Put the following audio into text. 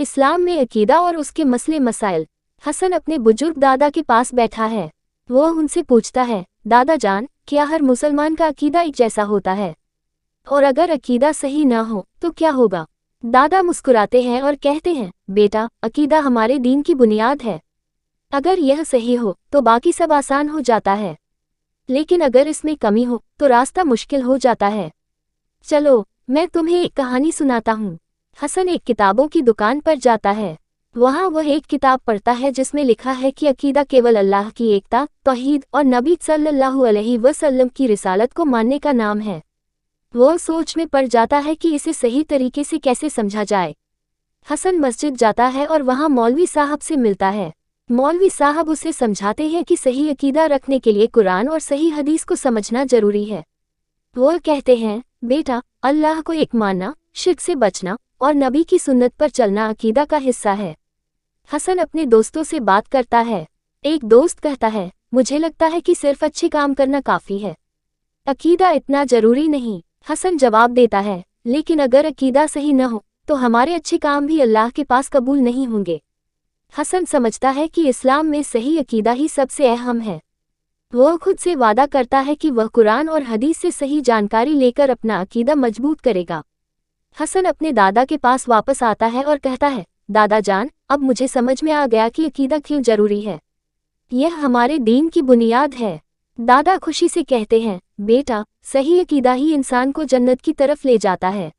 इस्लाम में अकीदा और उसके मसले मसाइल। हसन अपने बुजुर्ग दादा के पास बैठा है। वो उनसे पूछता है, दादा जान, क्या हर मुसलमान का अकीदा एक जैसा होता है? और अगर अकीदा सही ना हो तो क्या होगा? दादा मुस्कुराते हैं और कहते हैं, बेटा, अकीदा हमारे दीन की बुनियाद है। अगर यह सही हो तो बाकी सब आसान हो जाता है, लेकिन अगर इसमें कमी हो तो रास्ता मुश्किल हो जाता है। चलो मैं तुम्हें एक कहानी सुनाता हूँ। हसन एक किताबों की दुकान पर जाता है। वहाँ वह एक किताब पढ़ता है जिसमें लिखा है कि अकीदा केवल अल्लाह की एकता, तौहीद और नबी सल्लल्लाहु अलैहि वसल्लम की रिसालत को मानने का नाम है। वो सोच में पड़ जाता है कि इसे सही तरीके से कैसे समझा जाए। हसन मस्जिद जाता है और वहाँ मौलवी साहब से मिलता है। मौलवी साहब उसे समझाते हैं कि सही अकीदा रखने के लिए कुरान और सही हदीस को समझना जरूरी है। वो कहते हैं, बेटा, अल्लाह को एक मानना, शिर्क से बचना और नबी की सुन्नत पर चलना अकीदा का हिस्सा है। हसन अपने दोस्तों से बात करता है। एक दोस्त कहता है, मुझे लगता है कि सिर्फ अच्छे काम करना काफ़ी है, अकीदा इतना जरूरी नहीं। हसन जवाब देता है, लेकिन अगर अकीदा सही न हो तो हमारे अच्छे काम भी अल्लाह के पास कबूल नहीं होंगे। हसन समझता है कि इस्लाम में सही अकीदा ही सबसे अहम है। वह खुद से वादा करता है कि वह कुरान और हदीस से सही जानकारी लेकर अपना अकीदा मजबूत करेगा। हसन अपने दादा के पास वापस आता है और कहता है, दादा जान, अब मुझे समझ में आ गया कि अकीदा क्यों जरूरी है। यह हमारे दीन की बुनियाद है। दादा खुशी से कहते हैं, बेटा, सही अकीदा ही इंसान को जन्नत की तरफ ले जाता है।